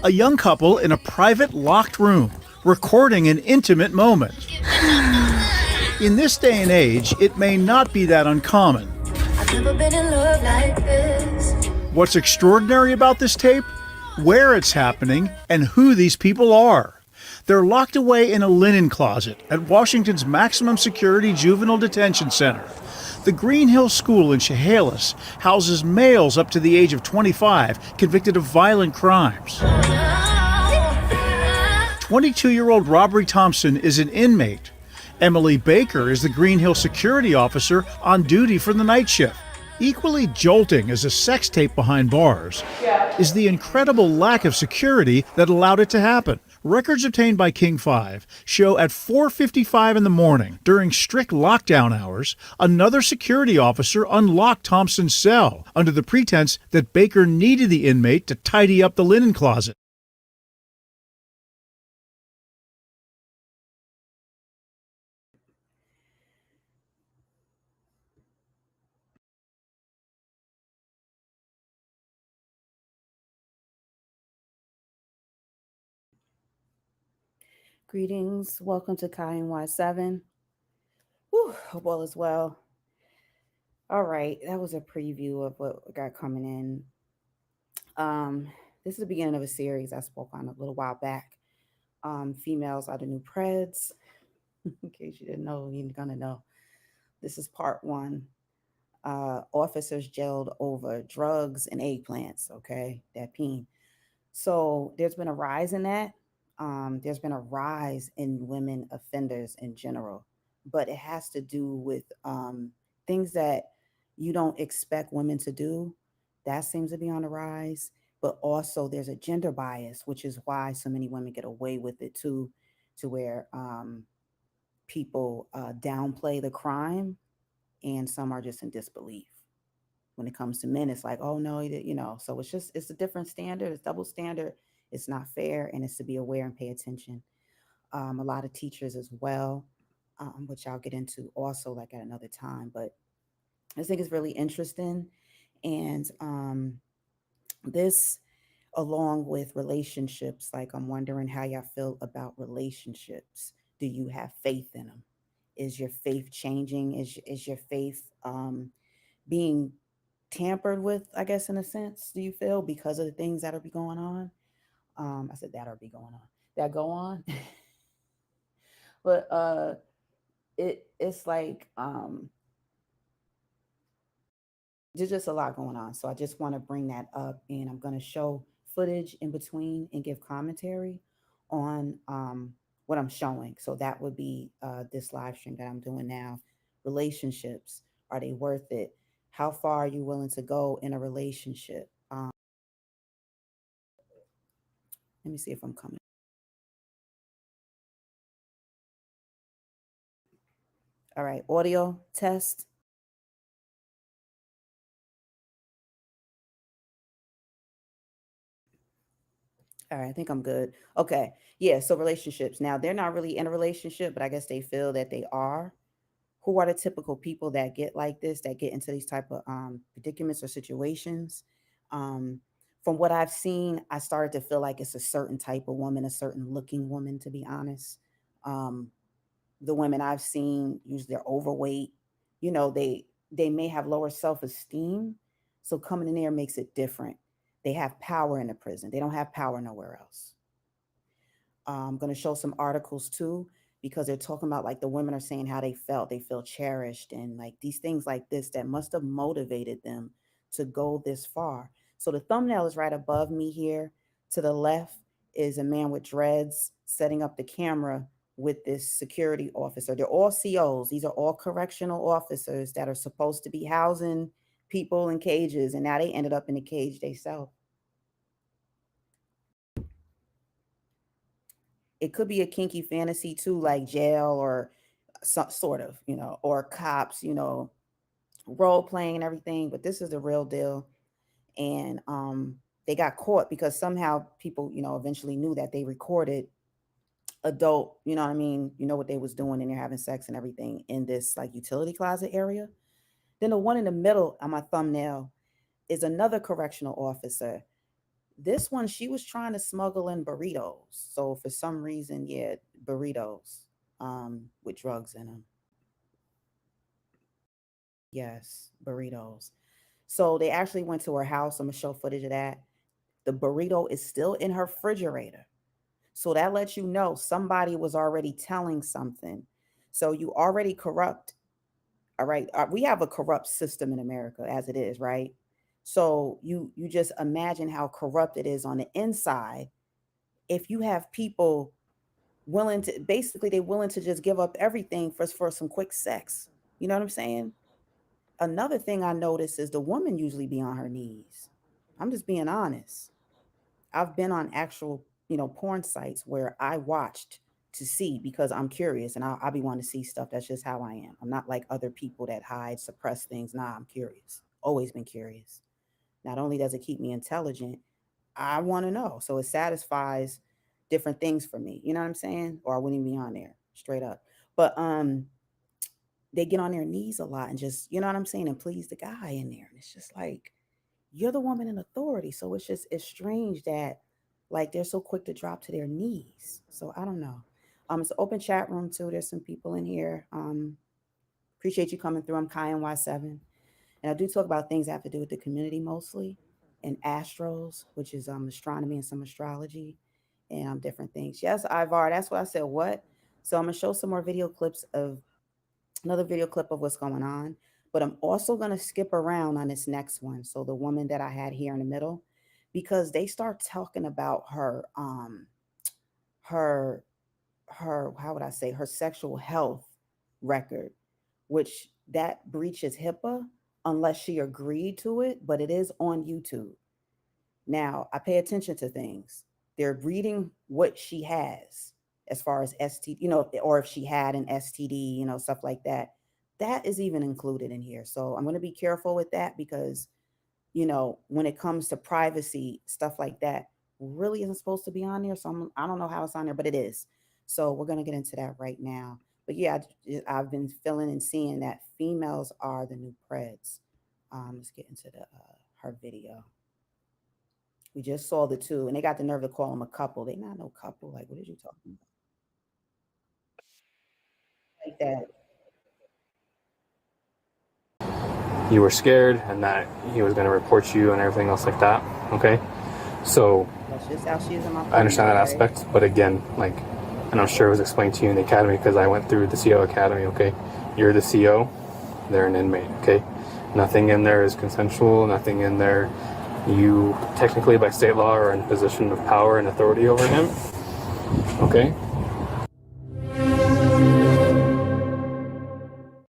A young couple in a private locked room recording an intimate moment. In this day and age, it may not be that uncommon. I've never been in love like this. What's extraordinary about this tape? Where it's happening and who these people are. They're locked away in a linen closet at Washington's maximum security juvenile detention center. The Green Hill School in Chehalis houses males up to the age of 25 convicted of violent crimes. 22-year-old Robert Thompson is an inmate. Emily Baker is the Green Hill security officer on duty for the night shift. Equally jolting as a sex tape behind bars is the incredible lack of security that allowed it to happen. Records obtained by Kiy NY7 show at 4:55 in the morning, during strict lockdown hours, another security officer unlocked Thompson's cell under the pretense that Baker needed the inmate to tidy up the linen closet. Greetings. Welcome to Kiy NY7. Whew, hope all is well. All right, that was a preview of what we got coming in. This is the beginning of a series I spoke on a little while back. Females are the new Preds. In case you didn't know, you're gonna know. This is part 1. Officers jailed over drugs and eggplants. Okay, that peen. So there's been a rise in that. There's been a rise in women offenders in general, but it has to do with things that you don't expect women to do. That seems to be on the rise. But also, there's a gender bias, which is why so many women get away with it too, to where people downplay the crime, and some are just in disbelief. When it comes to men, it's like, oh no, So it's a different standard. It's double standard. It's not fair, and it's to be aware and pay attention. A lot of teachers as well, which I'll get into also like at another time. But I think it's really interesting, and this, along with relationships, like I'm wondering how y'all feel about relationships. Do you have faith in them? Is your faith changing? Is your faith being tampered with, I guess, in a sense, do you feel, because of the things that are be going on? I said that are be going on. That go on. But it's like there's just a lot going on. So I just want to bring that up, and I'm going to show footage in between and give commentary on what I'm showing. So that would be this live stream that I'm doing now. Relationships, are they worth it? How far are you willing to go in a relationship? Let me see if I'm coming. All right, audio test. All right, I think I'm good. Okay. Yeah, so relationships. Now, they're not really in a relationship, but I guess they feel that they are. Who are the typical people that get like this, that get into these type of predicaments or situations? Um, from what I've seen, I started to feel like it's a certain type of woman, a certain looking woman, to be honest. Um, the women I've seen, usually they're overweight. They may have lower self-esteem, so coming in there makes it different. They have power in the prison. They don't have power nowhere else. I'm going to show some articles too, because they're talking about, like, the women are saying how they felt. They feel cherished, and like these things like this that must have motivated them to go this far. So the thumbnail is right above me here. To the left is a man with dreads setting up the camera with this security officer. They're all COs. These are all correctional officers that are supposed to be housing people in cages, and now they ended up in a cage themselves. It could be a kinky fantasy too, like jail or some sort of, or cops, role playing and everything. But this is the real deal. And they got caught because somehow people, eventually knew that they recorded adult, what I mean, what they was doing, and they're having sex and everything in this like utility closet area. Then the one in the middle on my thumbnail is another correctional officer. This one, she was trying to smuggle in burritos. So for some reason, yeah, burritos with drugs in them. Yes, burritos. So they actually went to her house. I'm gonna show footage of that. The burrito is still in her refrigerator. So that lets you know somebody was already telling something. So you already corrupt. All right. We have a corrupt system in America as it is, right? So you just imagine how corrupt it is on the inside if you have people willing to basically they're willing to just give up everything for some quick sex. You know what I'm saying? Another thing I notice is the woman usually be on her knees. I'm just being honest. I've been on actual, porn sites where I watched to see because I'm curious and I'll be wanting to see stuff. That's just how I am. I'm not like other people that hide, suppress things. Nah, I'm curious. Always been curious. Not only does it keep me intelligent, I want to know. So it satisfies different things for me. You know what I'm saying? Or I wouldn't even be on there straight up. But they get on their knees a lot and just, you know what I'm saying, and please the guy in there. And it's just like, you're the woman in authority. So it's strange that like they're so quick to drop to their knees. So I don't know. It's an open chat room too. There's some people in here. Appreciate you coming through. I'm Kiy NY7. And I do talk about things that have to do with the community mostly and astros, which is astronomy and some astrology and different things. Yes, Ivar, that's what I said. What? So I'm gonna show some more video clips of another video clip of what's going on. But I'm also gonna skip around on this next one. So the woman that I had here in the middle, because they start talking about her how would I say her sexual health record, which that breaches HIPAA unless she agreed to it, but it is on YouTube. Now, I pay attention to things. They're reading what she has as far as STD, or if she had an STD, stuff like that. That is even included in here. So I'm going to be careful with that because, when it comes to privacy, stuff like that really isn't supposed to be on there. So I don't know how it's on there, but it is. So we're going to get into that right now. But yeah, I've been feeling and seeing that females are the new Preds. Let's get into her video. We just saw the two, and they got the nerve to call them a couple. They not no couple. Like, what are you talking about? Like that. You were scared and that he was going to report you and everything else like that. Okay. So That's just how she is in my I understand that right? aspect, but again, like, and I'm sure it was explained to you in the academy because I went through the CO academy. Okay. You're the CO. They're an inmate. Okay. Nothing in there is consensual. Nothing in there. You technically by state law are in a position of power and authority over him. Okay.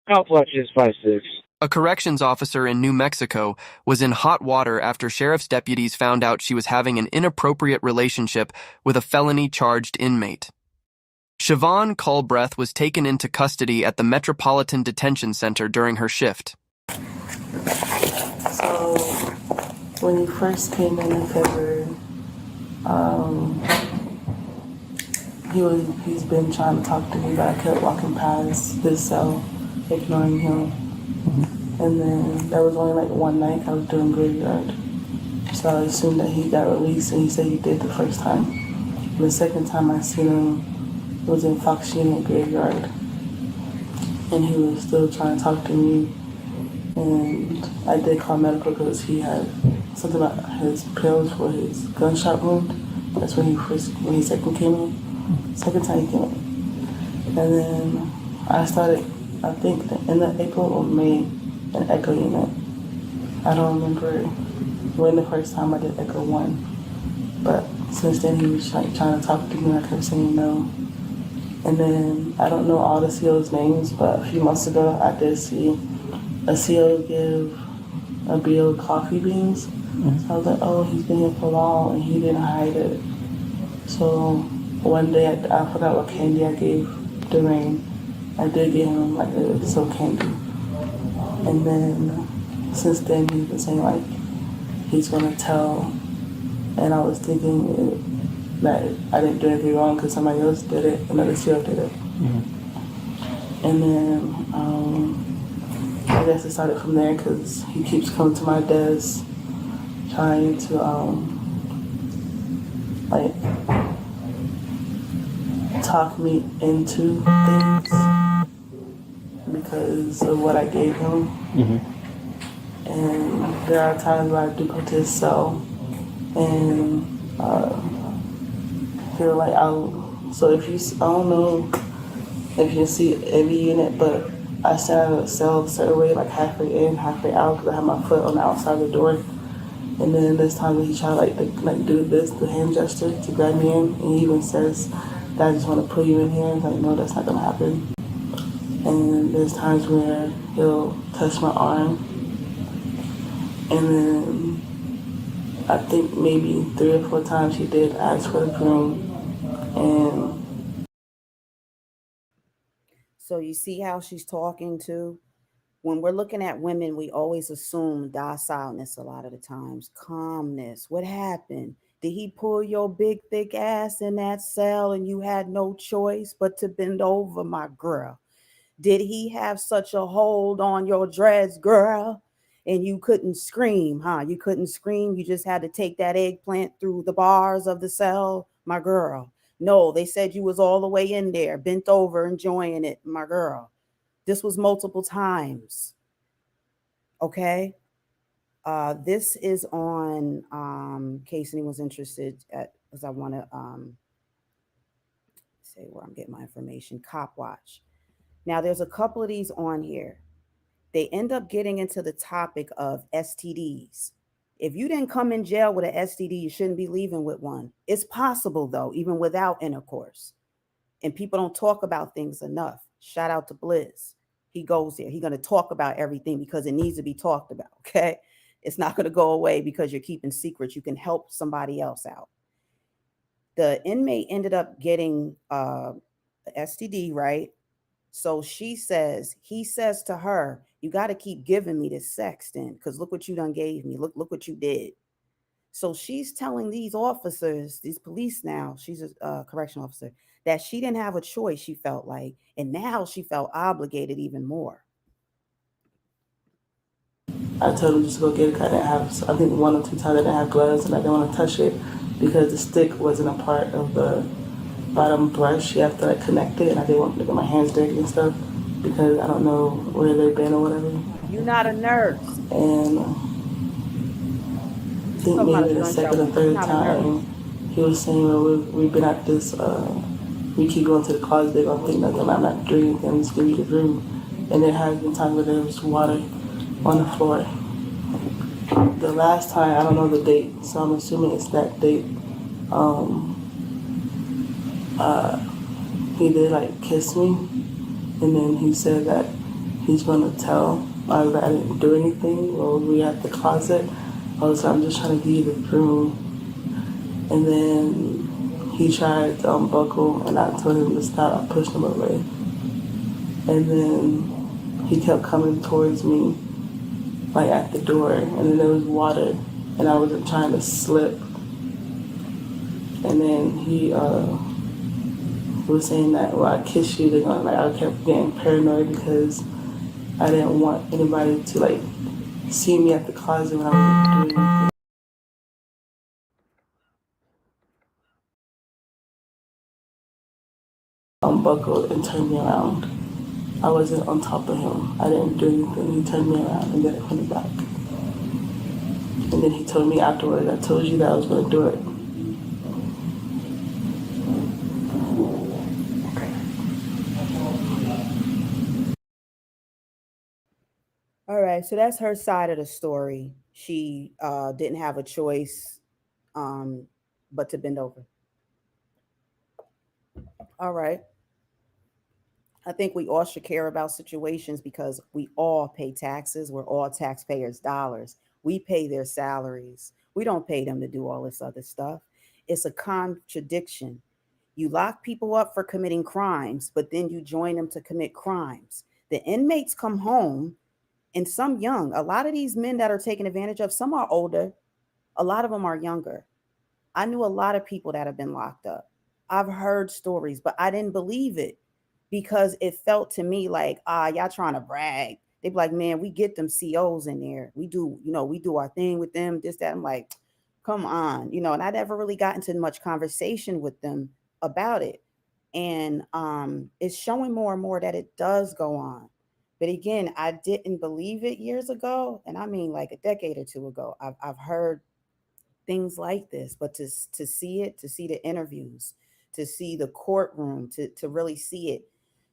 Outflux is 5'6". A corrections officer in New Mexico was in hot water after sheriff's deputies found out she was having an inappropriate relationship with a felony-charged inmate. Siobhan Culbreath was taken into custody at the Metropolitan Detention Center during her shift. So, when he first came in February, he's been trying to talk to me, but I kept walking past his cell, ignoring him. And then there was only like one night I was doing graveyard. So I assumed that he got released, and he said he did the first time. The second time I seen him was in Fox Unit graveyard. And he was still trying to talk to me. And I did call medical because he had something about his pills for his gunshot wound. That's when he second came in. Second time he came in. And then I started, I think in the April or May, an echo unit. I don't remember when the first time I did echo 1. But since then he was trying to talk to me and I kept saying no. And then I don't know all the CO's names, but a few months ago I did see a CO give a bill coffee beans. So I was like, oh, he's been here for long and he didn't hide it. So one day I forgot what candy I gave Dwayne. I did give him like a silk candy. And then since then he's been saying like he's gonna tell, and I was thinking that I didn't do anything wrong because somebody else did it, another CO did it. And then I guess it started from there because he keeps coming to my desk trying to like talk me into things because of what I gave him. And there are times where I do go to his cell and feel like so if you, I don't know if you see every unit, but I stand out of the cell a certain way, like halfway in, halfway out, because I have my foot on the outside of the door. And then there's times when he try like do this, the hand gesture to grab me in, and he even says that I just want to put you in here. I'm like, no, that's not gonna happen. And there's times where he'll touch my arm, and then I think maybe 3 or 4 times he did ask for the broom, and So you see how she's talking to? When we're looking at women, we always assume docileness a lot of the times, calmness. What happened? Did he pull your big, thick ass in that cell and you had no choice but to bend over, my girl? Did he have such a hold on your dreads, girl? And you couldn't scream, huh? You couldn't scream. You just had to take that eggplant through the bars of the cell, my girl. No, they said you was all the way in there, bent over, enjoying it, my girl. This was multiple times. Okay. This is on in case anyone's interested at because I want to say where I'm getting my information. Cop Watch. Now there's a couple of these on here. They end up getting into the topic of STDs. If you didn't come in jail with an STD, you shouldn't be leaving with one. It's possible though, even without intercourse. And people don't talk about things enough. Shout out to Blizz. He goes there. He's going to talk about everything because it needs to be talked about. Okay. It's not going to go away because you're keeping secrets. You can help somebody else out. The inmate ended up getting STD, right? So he says to her, you got to keep giving me this sex then, because look what you done gave me. Look what you did. So she's telling these officers, these police now, she's a correctional officer, that she didn't have a choice, she felt like, and now she felt obligated even more. I told him just to go get it. I didn't have, I think 1 or 2 times I didn't have gloves and I didn't want to touch it because the stick wasn't a part of the bottom brush. You have to like connect it, and I didn't want to get my hands dirty and stuff because I don't know where they've been or whatever. You're not a nurse. And I think maybe the second or third time he was saying, well, we've been at this, we keep going to the closet, they're going to think nothing, I'm not doing anything, just give me the room. And there has been times where there was water on the floor. The last time, I don't know the date, so I'm assuming it's that date. He did like kiss me, and then he said that he's gonna tell that I didn't do anything while we were at the closet. I was like, I'm just trying to give you the broom. And then he tried to unbuckle, and I told him to stop. I pushed him away. And then he kept coming towards me, like at the door, and then there was water, and I was trying to slip. And then he was saying that, well, I kissed you. They're gonna, like, I kept getting paranoid because I didn't want anybody to like see me at the closet when I wasn't doing anything. Unbuckled and turned me around. I wasn't on top of him. I didn't do anything. He turned me around and then I put it back. And then he told me afterwards, I told you that I was going to do it. All right, so that's her side of the story. She didn't have a choice but to bend over. All right. I think we all should care about situations because we all pay taxes. We're all taxpayers' dollars. We pay their salaries. We don't pay them to do all this other stuff. It's a contradiction. You lock people up for committing crimes, but then you join them to commit crimes. The inmates come home, and some young. A lot of these men that are taken advantage of, some are older. A lot of them are younger. I knew a lot of people that have been locked up. I've heard stories, but I didn't believe it because it felt to me like, y'all trying to brag. They be like, man, we get them COs in there. We do, we do our thing with them, this, that. I'm like, Come on, and I never really got into much conversation with them about it. And it's showing more and more that it does go on. But again, I didn't believe it years ago, and I mean like a decade or two ago. I've heard things like this, but to see it, to see the interviews, to see the courtroom, to really see it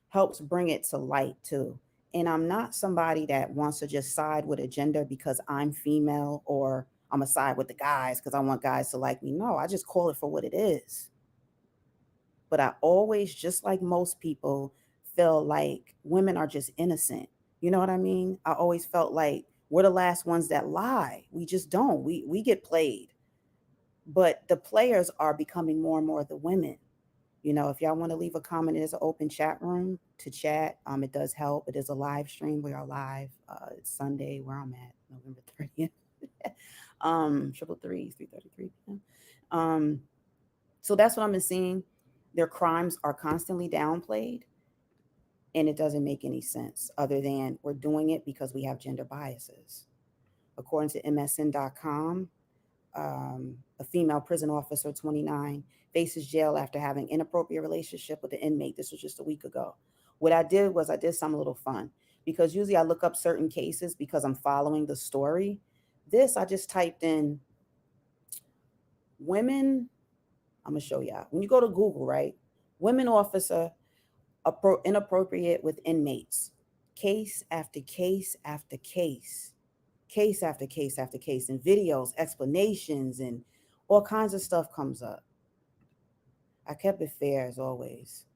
helps bring it to light too. And I'm not somebody that wants to just side with a gender because I'm female, or I'm a side with the guys because I want guys to like me. No, I just call it for what it is. But I always, just like most people, feel like women are just innocent. You know what I mean? I always felt like we're the last ones that lie. We just don't. We get played. But the players are becoming more and more the women. If y'all want to leave a comment, there's an open chat room to chat. It does help. It is a live stream. We are live. It's Sunday where I'm at, November 30th. Triple threes, 3:33 p.m. So that's what I've been seeing. Their crimes are constantly downplayed, and it doesn't make any sense other than we're doing it because we have gender biases. According to MSN.com, a female prison officer, 29, faces jail after having inappropriate relationship with an inmate. This was just a week ago. What I did was I did something a little fun, because usually I look up certain cases because I'm following the story. This, I just typed in women. I'm gonna show y'all. When you go to Google, right? Women officer inappropriate with inmates. Case after case after case. Case after case after case, and videos, explanations, and all kinds of stuff comes up. I kept it fair as always.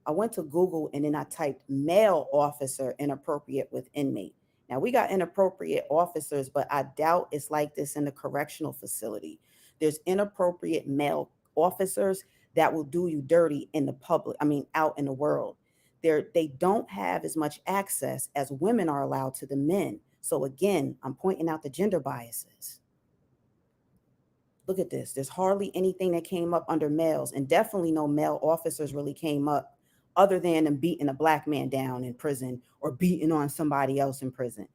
I went to Google and then I typed male officer inappropriate with inmate. Now we got inappropriate officers, but I doubt it's like this in the correctional facility. There's inappropriate male officers that will do you dirty in the public, I mean, out in the world. They don't have as much access as women are allowed to the men. So again, I'm pointing out the gender biases. Look at this. There's hardly anything that came up under males, and definitely no male officers really came up other than them beating a black man down in prison or beating on somebody else in prison.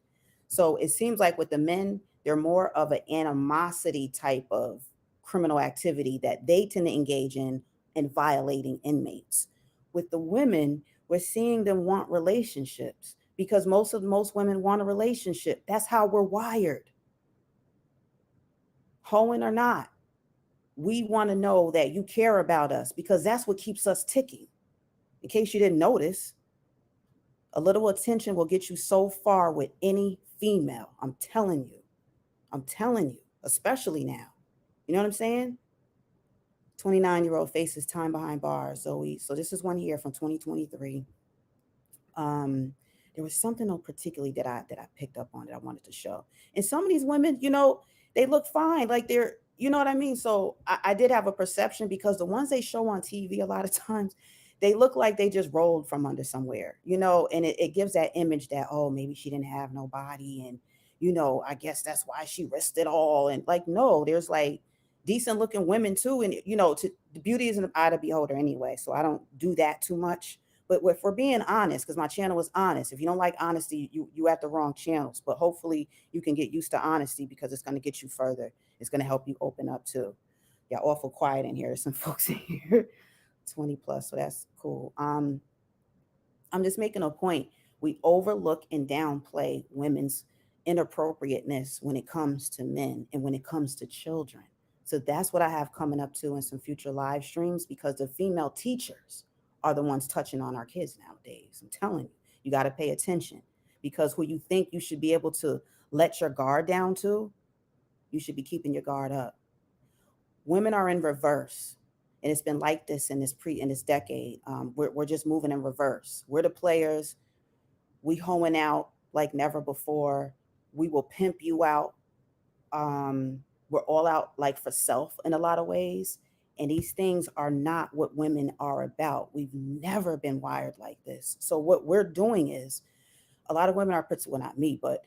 So it seems like with the men, they're more of an animosity type of criminal activity that they tend to engage in and violating inmates. With the women, we're seeing them want relationships because most women want a relationship. That's how we're wired. Hoeing or not, we want to know that you care about us because that's what keeps us ticking. In case you didn't notice, a little attention will get you so far with any female. I'm telling you. I'm telling you, especially now. You know what I'm saying? 29-year-old faces time behind bars. So this is one here from 2023. There was something particularly that I picked up on that I wanted to show. And some of these women, they look fine, like they're, you know what I mean. So I did have a perception because the ones they show on TV a lot of times, they look like they just rolled from under somewhere, and it gives that image that, oh, maybe she didn't have no body, and I guess that's why she risked it all. And like, no, there's like decent looking women too, and the beauty is in the eye of the beholder anyway. So I don't do that too much. But if we're being honest, because my channel is honest, if you don't like honesty, you at the wrong channels. But hopefully you can get used to honesty because it's going to get you further. It's going to help you open up too. Yeah, awful quiet in here. There's some folks in here, 20 plus, so that's cool. I'm just making a point. We overlook and downplay women's inappropriateness when it comes to men and when it comes to children. So that's what I have coming up too in some future live streams, because the female teachers are the ones touching on our kids nowadays. I'm telling you, you got to pay attention, because who you think you should be able to let your guard down to, you should be keeping your guard up. Women are in reverse, and it's been like this in this decade. We're just moving in reverse. We're the players. We hoeing out like never before. We will pimp you out. We're all out like for self in a lot of ways. And these things are not what women are about. We've never been wired like this. So what we're doing is, a lot of women are, well, not me, but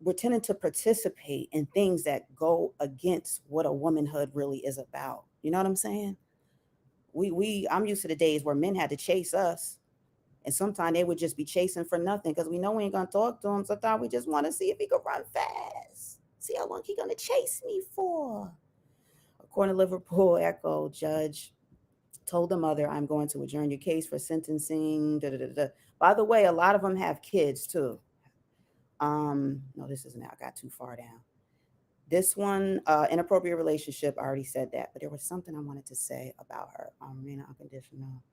we're tending to participate in things that go against what a womanhood really is about. You know what I'm saying? I'm used to the days where men had to chase us. And sometimes they would just be chasing for nothing because we know we ain't going to talk to him. Sometimes we just want to see if he could run fast. See how long he going to chase me for. According to Liverpool Echo, judge told the mother, I'm going to adjourn your case for sentencing. Da, da, da, da. By the way, a lot of them have kids too. No, this isn't it. I got too far down. This one, inappropriate relationship, I already said that, but there was something I wanted to say about her. Marina unconditional.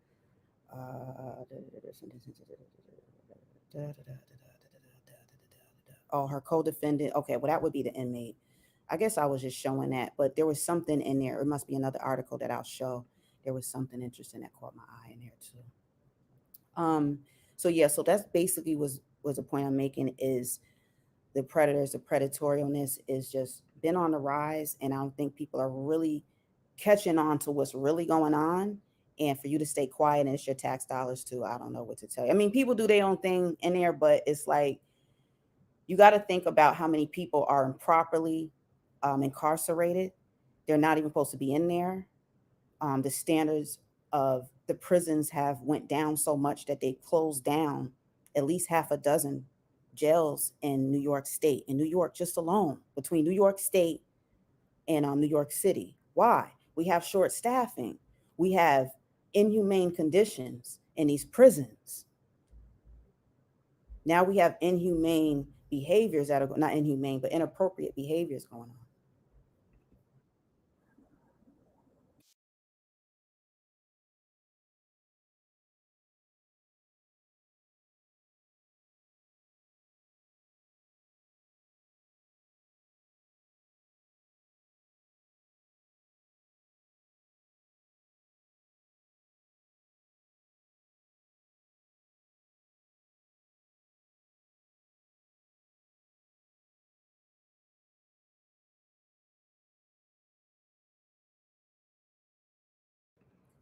Oh, her co-defendant. Okay, well, that would be the inmate. I guess I was just showing that, but there was something in there. It must be another article that I'll show. There was something interesting that caught my eye in there too. So yeah, so that's basically was a point I'm making is the predators, the predatorialness is just been on the rise, and I don't think people are really catching on to what's really going on. And for you to stay quiet and it's your tax dollars too, I don't know what to tell you. I mean, people do their own thing in there, but it's like you got to think about how many people are improperly incarcerated. They're not even supposed to be in there. The standards of the prisons have went down so much that they closed down at least half a dozen jails in New York State, in New York just alone, between New York State and New York City. Why? We have short staffing. We have inhumane conditions in these prisons. Now we have inhumane behaviors that are not inhumane, but inappropriate behaviors going on.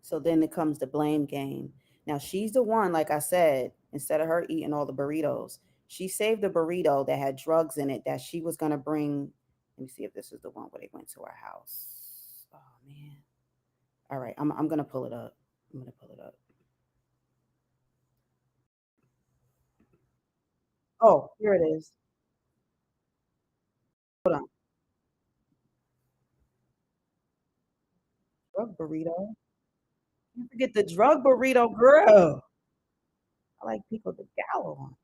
So then it comes the blame game. Now she's the one, like I said, instead of her eating all the burritos, she saved a burrito that had drugs in it that she was going to bring. Let me see if this is the one where they went to our house. Oh, man. All right. I'm going to pull it up. I'm going to pull it up. Oh, here it is. Hold on. Drug burrito. You forget the drug burrito, girl. I like pico de gallo on.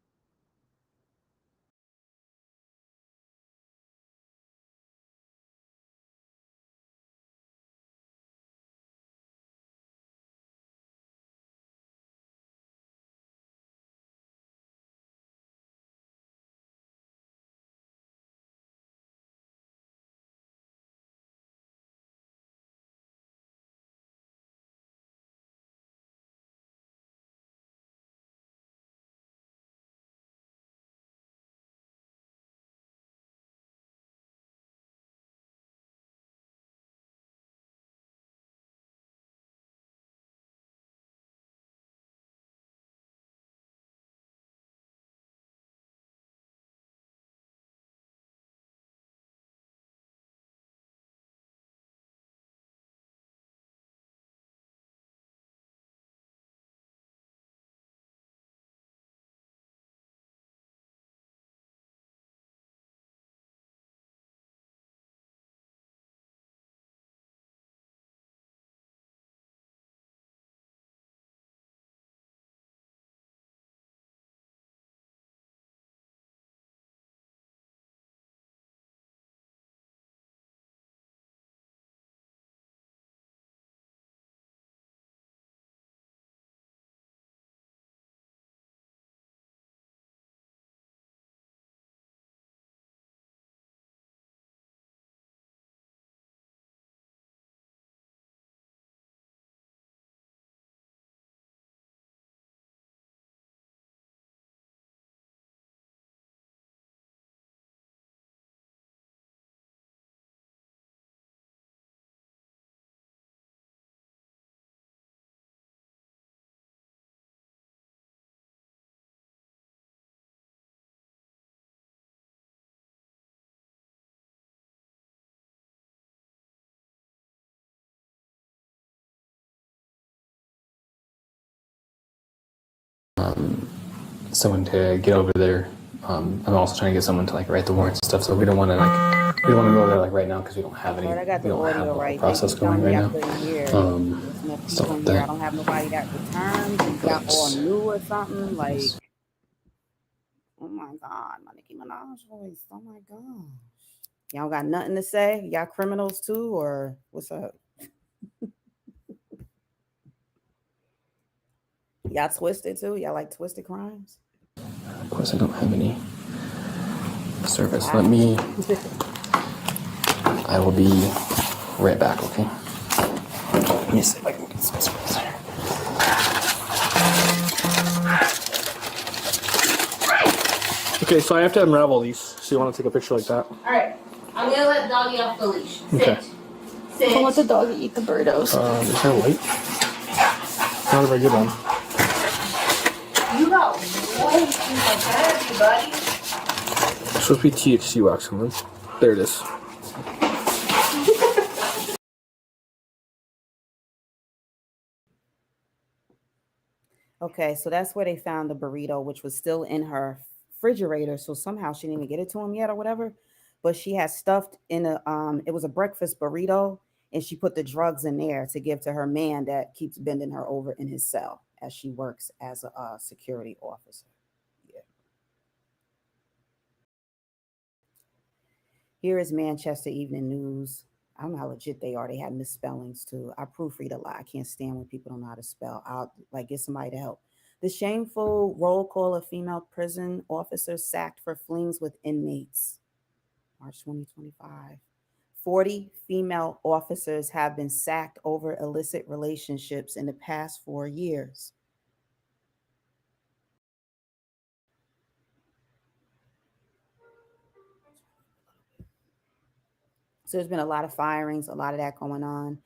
Someone to get over there. I'm also trying to get someone to like write the warrants and stuff, so we don't want to like We don't want to go there like right now because we don't have any. But I got We the don't have audio the whole right. Thank you process for going telling me right I now. couldn't hear. There's enough Stuff people like in here. I that. don't have nobody that returned and got all new or something. Like, oh my God, my Nicki Minaj voice. Oh my gosh. Y'all got nothing to say? Y'all criminals too, or what's up? Y'all twisted too? Y'all like twisted crimes? Of course, I don't have any service. I will be right back, okay? Let me see if I can get some space here. Okay, so I have to unravel these. So you want to take a picture like that? All right. I'm gonna let doggy off the leash. Sit. Okay. Sit. Don't let the doggy eat the burritos. Is that white? Not a very good one. You got way too much energy, buddy. It's supposed to be THC wax on them. There it is. Okay, so that's where they found the burrito, which was still in her refrigerator. So somehow she didn't even get it to him yet or whatever. But she had stuffed in it was a breakfast burrito, and she put the drugs in there to give to her man that keeps bending her over in his cell as she works as a security officer. Yeah. Here is Manchester Evening News. I don't know how legit they are. They had misspellings too. I proofread a lot. I can't stand when people don't know how to spell. I'll like get somebody to help. The shameful roll call of female prison officers sacked for flings with inmates. March 2025. 40 female officers have been sacked over illicit relationships in the past 4 years. So there's been a lot of firings, a lot of that going on.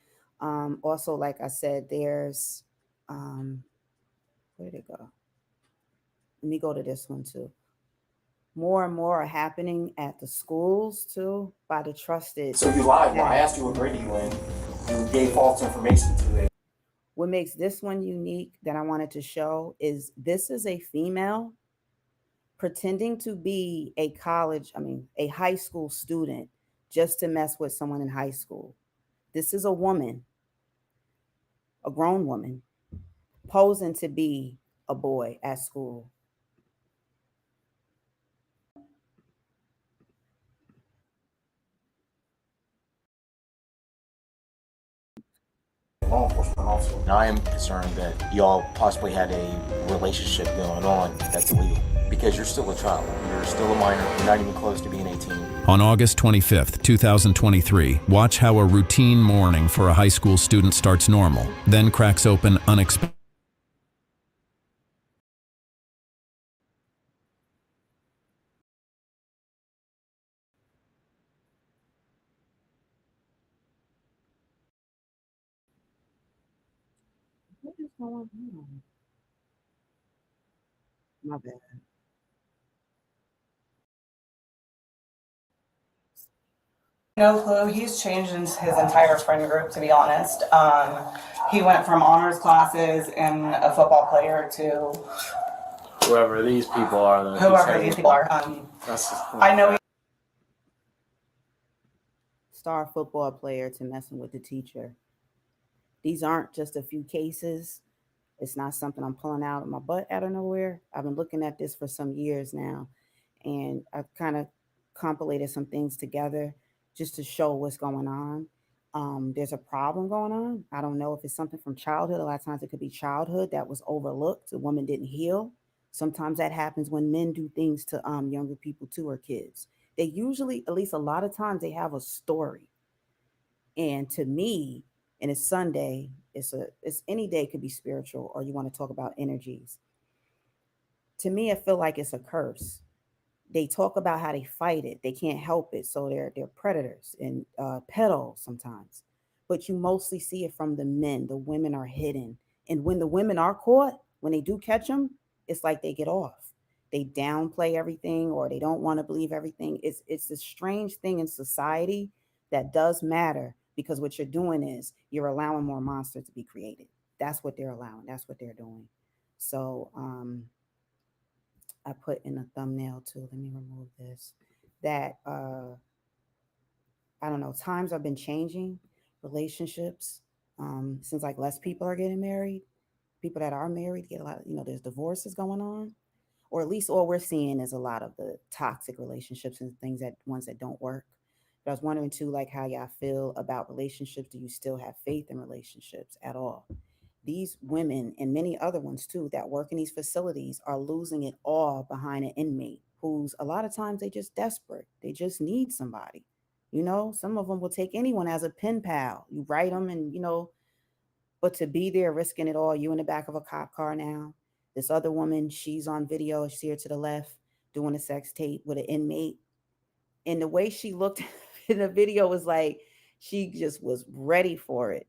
Also, like I said, there's where did it go? Let me go to this one too. More and more are happening at the schools too by the trusted. So you lied. When I asked you what grade you in, you gave false information to it. What makes this one unique that I wanted to show is this is a female pretending to be a high school student just to mess with someone in high school. This is a woman, a grown woman, posing to be a boy at school. Law enforcement officer. Now I am concerned that y'all possibly had a relationship going on that's illegal. Because you're still a child. You're still a minor. You're not even close to being 18. On August 25th, 2023, watch how a routine morning for a high school student starts normal, then cracks open unexpectedly. What is going on? My bad. No clue. He's changed his entire friend group, to be honest. He went from honors classes and a football player to Whoever these people are. whoever these people are. I know. Star football player to messing with the teacher. These aren't just a few cases. It's not something I'm pulling out of my butt out of nowhere. I've been looking at this for some years now, and I've kind of compilated some things together just to show what's going on. There's a problem going on. I don't know if it's something from childhood. A lot of times it could be childhood that was overlooked. The woman didn't heal. Sometimes that happens when men do things to younger people too, or kids. They usually, at least a lot of times, they have a story. And to me, and it's Sunday, it's any day could be spiritual, or you want to talk about energies. To me, I feel like it's a curse. They talk about how they fight it. They can't help it. So they're predators and pedos sometimes. But you mostly see it from the men. The women are hidden. And when the women are caught, when they do catch them, it's like they get off. They downplay everything, or they don't want to believe everything. It's a strange thing in society that does matter, because what you're doing is you're allowing more monsters to be created. That's what they're allowing. That's what they're doing. So I put in a thumbnail too. Let me remove this. That I don't know, times have been changing, relationships, since like less people are getting married. People that are married get a lot of, there's divorces going on, or at least all we're seeing is a lot of the toxic relationships and things that ones that don't work. But I was wondering too, like how y'all feel about relationships. Do you still have faith in relationships at all? These women and many other ones too that work in these facilities are losing it all behind an inmate who's a lot of times they just desperate. They just need somebody. Some of them will take anyone as a pen pal. You write them and, but to be there risking it all, you in the back of a cop car now. This other woman, she's on video, she's here to the left doing a sex tape with an inmate. And the way she looked in the video was like she just was ready for it.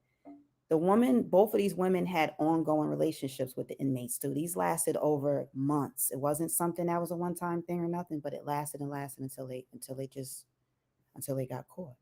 The woman, both of these women had ongoing relationships with the inmates too. These lasted over months. It wasn't something that was a one-time thing or nothing, but it lasted and lasted until they got caught.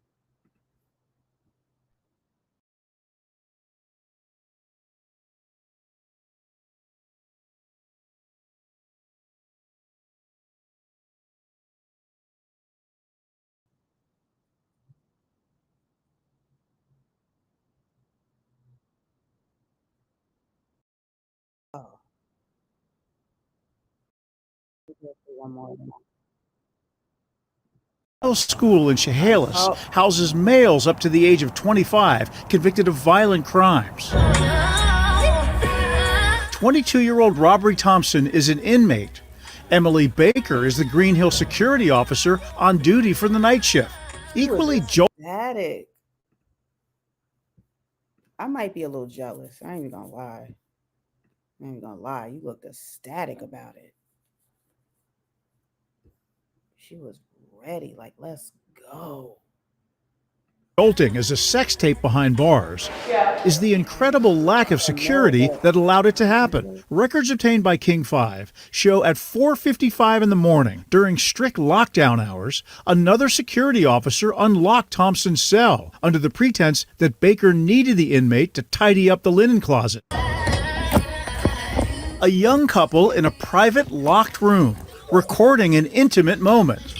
Oh, one more. School in Chehalis Oh, houses males up to the age of 25 convicted of violent crimes. 22-year-old Robbery Thompson is an inmate. Emily Baker is the Green Hill security officer on duty for the night shift. she was Equally jolting. ecstatic. I might be a little jealous. I ain't even gonna lie. I ain't even gonna lie. You looked ecstatic about it. She was ready. Like, let's go. Jolting as a sex tape behind bars is the incredible lack of security that allowed it to happen. Records obtained by King 5 show at 4:55 in the morning, during strict lockdown hours, another security officer unlocked Thompson's cell under the pretense that Baker needed the inmate to tidy up the linen closet. A young couple in a private locked room recording an intimate moment.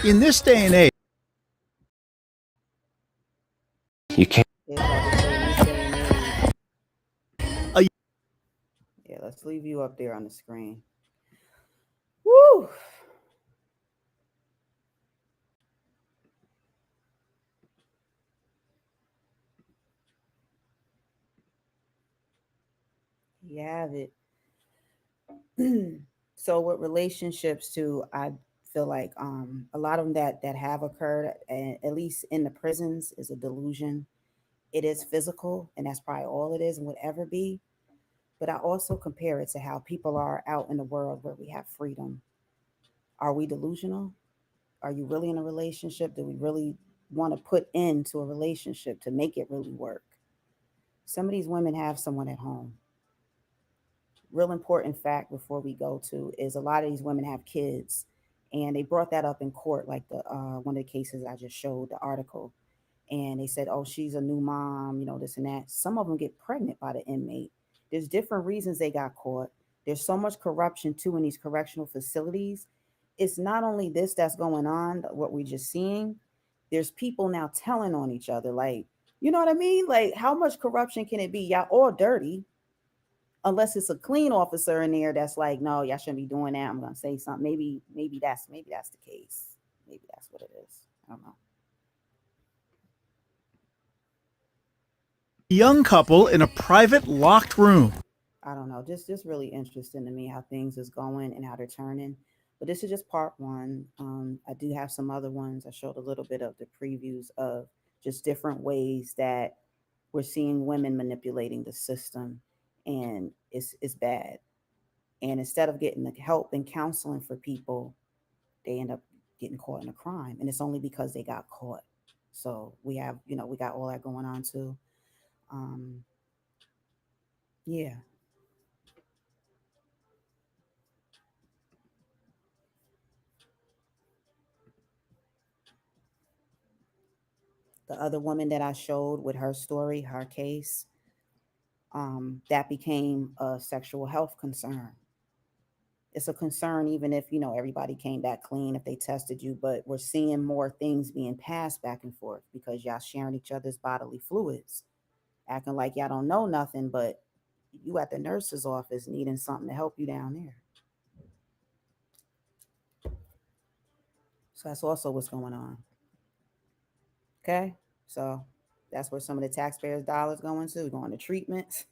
In this day and age, You can't. Yeah, let's leave you up there on the screen. Woo! You have it. So with relationships too, I feel like a lot of them that have occurred, at least in the prisons, is a delusion. It is physical, and that's probably all it is and would ever be. But I also compare it to how people are out in the world where we have freedom. Are we delusional? Are you really in a relationship? Do we really want to put into a relationship to make it really work? Some of these women have someone at home. Real important fact before we go to is a lot of these women have kids, and they brought that up in court, like the one of the cases I just showed the article, and they said, oh, she's a new mom, this and that. Some of them get pregnant by the inmate. There's different reasons they got caught. There's so much corruption too in these correctional facilities. It's not only this that's going on, what we're just seeing. There's people now telling on each other, like, you know what I mean? Like, how much corruption can it be? Y'all all dirty, unless it's a clean officer in there that's like, no, y'all shouldn't be doing that. I'm gonna say something. Maybe that's the case. Maybe that's what it is. I don't know. young couple in a private locked room. I don't know. Just really interesting to me how things is going and how they're turning. But this is just part one. I do have some other ones. I showed a little bit of the previews of just different ways that we're seeing women manipulating the system, and it's bad. And instead of getting the help and counseling for people, they end up getting caught in a crime, and it's only because they got caught. So we got all that going on too. Um, yeah. The other woman that I showed with her story, her case, that became a sexual health concern. it's a concern, even if, everybody came back clean, if they tested you, but we're seeing more things being passed back and forth because y'all sharing each other's bodily fluids, acting like y'all don't know nothing, but you at the nurse's office needing something to help you down there. So that's also what's going on. Okay. So that's where some of the taxpayers' dollars going to treatments,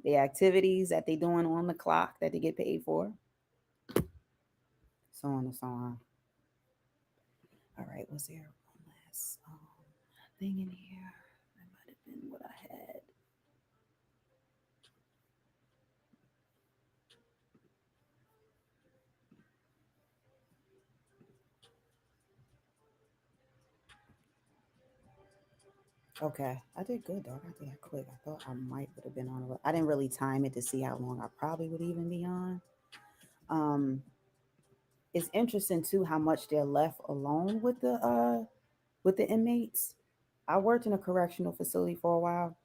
the activities that they doing on the clock that they get paid for, so on and so on. All right, was there one last thing in here? That might have been what I had. Okay, I did good, dog. I did that quick. I thought I might would have been on. I didn't really time it to see how long I probably would even be on. It's interesting too how much they're left alone with the inmates. I worked in a correctional facility for a while,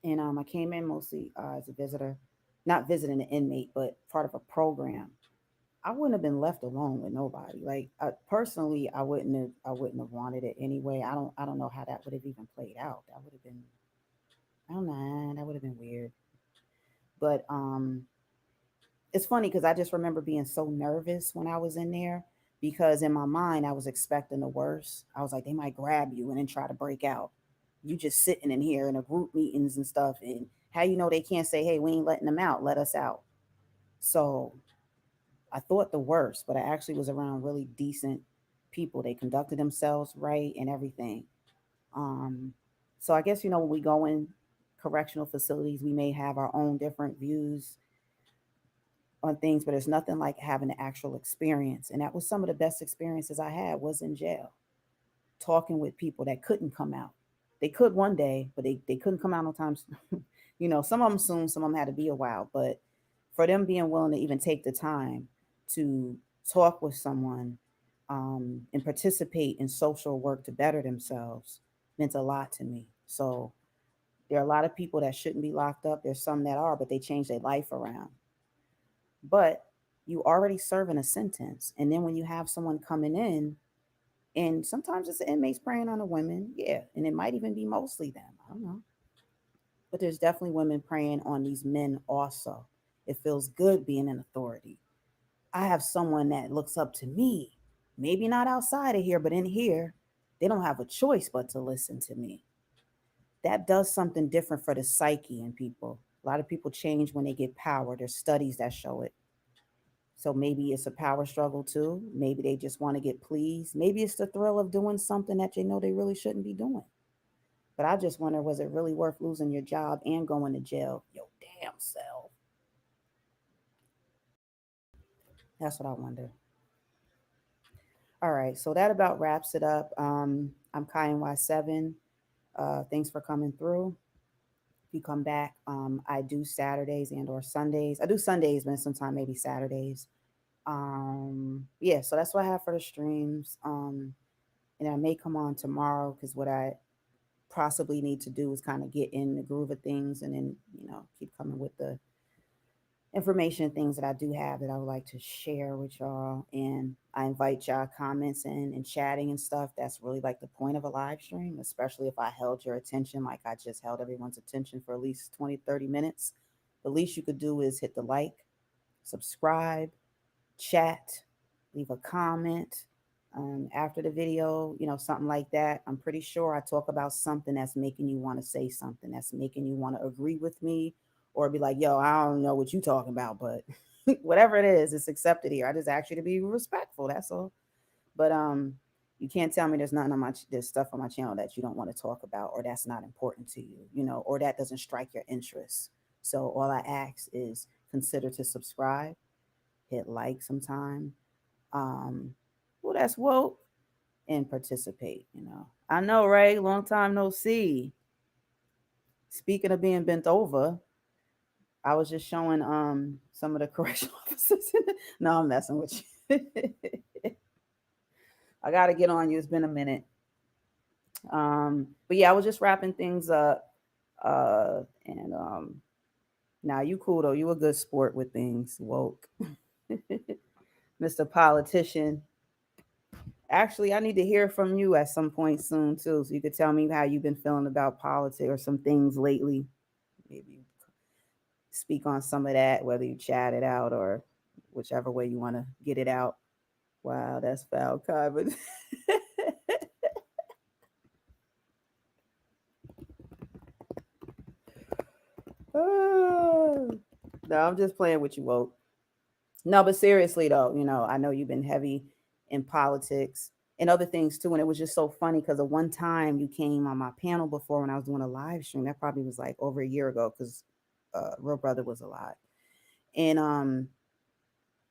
and I came in mostly as a visitor, not visiting an inmate, but part of a program. I wouldn't have been left alone with nobody. Like personally, I wouldn't have wanted it anyway. I don't know how that would have even played out. That would have been, I don't know, that would have been weird. But it's funny because I just remember being so nervous when I was in there because in my mind I was expecting the worst. I was like, they might grab you and then try to break out. You just sitting in here in a group meetings and stuff, and how they can't say, hey, we ain't letting them out, let us out. So I thought the worst, but I actually was around really decent people. They conducted themselves right and everything. Um, so I guess when we go in correctional facilities, we may have our own different views on things, but there's nothing like having the actual experience. And that was some of the best experiences I had was in jail, talking with people that couldn't come out. They could one day, but they couldn't come out no times. Some of them soon, some of them had to be a while. But for them being willing to even take the time to talk with someone and participate in social work to better themselves meant a lot to me. So there are a lot of people that shouldn't be locked up. There's some that are, but they change their life around. But you already serving a sentence. And then when you have someone coming in, and sometimes it's the inmates preying on the women, yeah, and it might even be mostly them. I don't know. But there's definitely women preying on these men also. It feels good being in authority. I have someone that looks up to me, maybe not outside of here, but in here, they don't have a choice but to listen to me. That does something different for the psyche in people. A lot of people change when they get power. There's studies that show it. So maybe it's a power struggle too. Maybe they just want to get pleased. Maybe it's the thrill of doing something that they know they really shouldn't be doing. But I just wonder, was it really worth losing your job and going to jail? Your damn self. That's what I wonder. All right, so that about wraps it up. I'm Kiy NY7. Thanks for coming through. If you come back, I do Saturdays and or Sundays. I do Sundays, but sometimes maybe Saturdays. Yeah, so that's what I have for the streams. And I may come on tomorrow because what I possibly need to do is kind of get in the groove of things and then, keep coming with the information and things that I do have that I would like to share with y'all. And I invite y'all comments and chatting and stuff. That's really like the point of a live stream, especially if I held your attention like I just held everyone's attention for at least 20, 30 minutes. The least you could do is hit the like, subscribe, chat, leave a comment after the video, something like that. I'm pretty sure I talk about something that's making you want to say something, that's making you want to agree with me or be like, yo, I don't know what you talking about, but whatever it is, it's accepted here. I just ask you to be respectful. That's all. But you can't tell me there's nothing on there's stuff on my channel that you don't want to talk about or that's not important to you, or that doesn't strike your interest. So all I ask is consider to subscribe, hit like sometime. Well, that's woke, and participate. I know, right? Long time no see. Speaking of being bent over, I was just showing some of the correctional officers. No, I'm messing with you. I gotta get on you. It's been a minute. But yeah, I was just wrapping things up. And Nah, you cool though. You a good sport with things. Woke. Mr. Politician. Actually, I need to hear from you at some point soon too, so you could tell me how you've been feeling about politics or some things lately. Maybe speak on some of that, whether you chat it out or whichever way you want to get it out. Wow, that's foul comment. No, I'm just playing with you, woke. No, but seriously though, I know you've been heavy in politics and other things too. And it was just so funny because the one time you came on my panel before when I was doing a live stream, that probably was like over a year ago because Real Brother was alive. And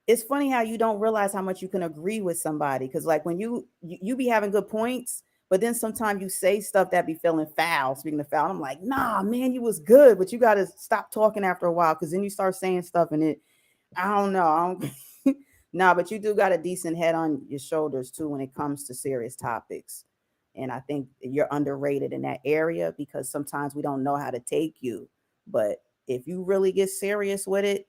it's funny how you don't realize how much you can agree with somebody because like when you be having good points, but then sometimes you say stuff that be feeling foul. Speaking of foul, I'm like, nah, man, you was good, but you got to stop talking after a while because then you start saying stuff and I don't know. I don't, nah, but you do got a decent head on your shoulders too when it comes to serious topics. And I think you're underrated in that area because sometimes we don't know how to take you. But if you really get serious with it,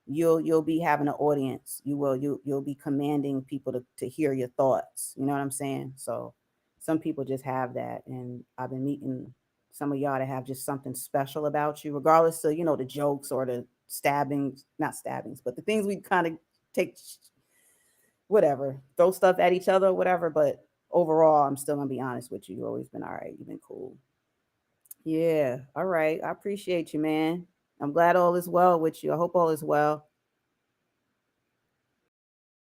you'll be having an audience. You'll be commanding people to hear your thoughts. You know what I'm saying? So some people just have that. And I've been meeting some of y'all that have just something special about you, regardless of, the jokes or the stabbings, not stabbings, but the things we kind of take, whatever, throw stuff at each other or whatever. But overall, I'm still gonna be honest with you. You've always been all right. You've been cool. Yeah. All right. I appreciate you, man. I'm glad all is well with you. I hope all is well.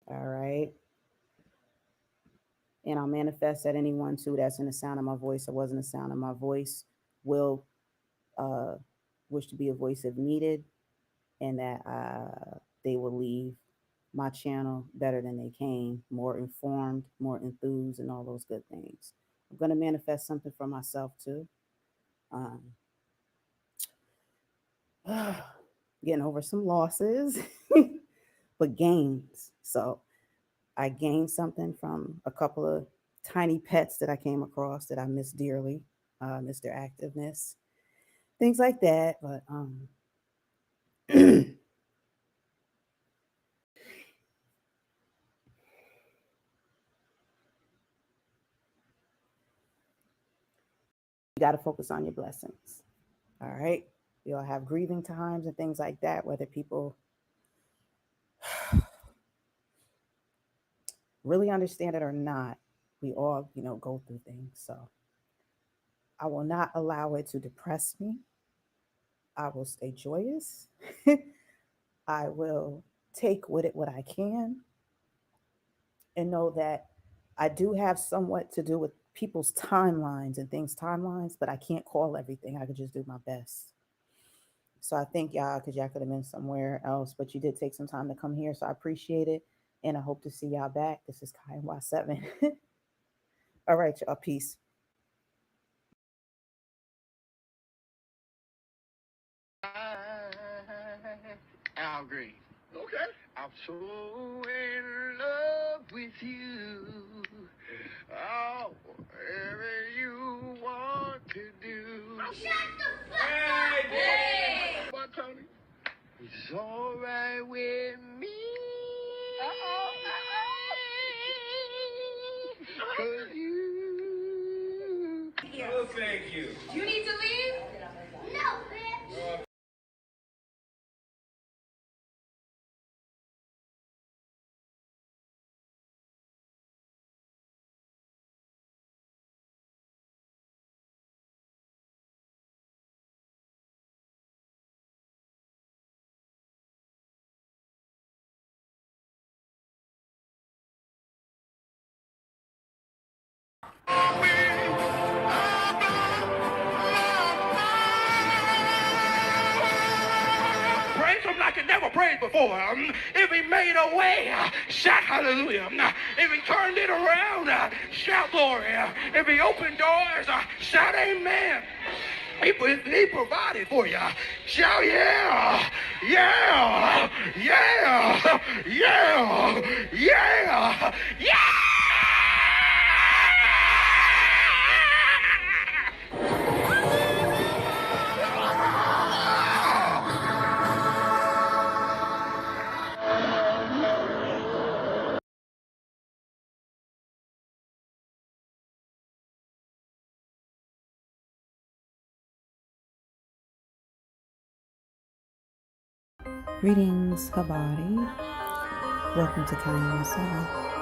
All right. And I'll manifest that anyone too that's in the sound of my voice or wasn't the sound of my voice will uh, wish to be a voice if needed, and that they will leave my channel better than they came, more informed, more enthused, and all those good things. I'm going to manifest something for myself too. Um, Getting over some losses, but gains. So I gained something from a couple of tiny pets that I came across that I miss dearly, miss their activeness, things like that. But you got to focus on your blessings. All right. You'll have grieving times and things like that, whether people really understand it or not. We all, go through things. So I will not allow it to depress me. I will stay joyous. I will take with it what I can and know that I do have somewhat to do with people's timelines and things timelines, but I can't call everything. I could just do my best. So I thank y'all because y'all could have been somewhere else, but you did take some time to come here. So I appreciate it. And I hope to see y'all back. This is Kiy NY7. All right, y'all. Peace. Al Green. Okay. I'm so in love with you. Oh, whatever you want to do. Shut the fuck up! Hey! What, Tony? It's all right with me. Uh-oh. 'Cause you. Oh, thank you. Do you need to leave? No, bitch. Praise him like he never prayed before. If he made a way, shout hallelujah. If he turned it around, shout glory. If he opened doors, shout amen. He provided for you. Shout yeah, yeah, yeah, yeah, yeah, yeah. Greetings, Habari. Welcome to Kiy NY7.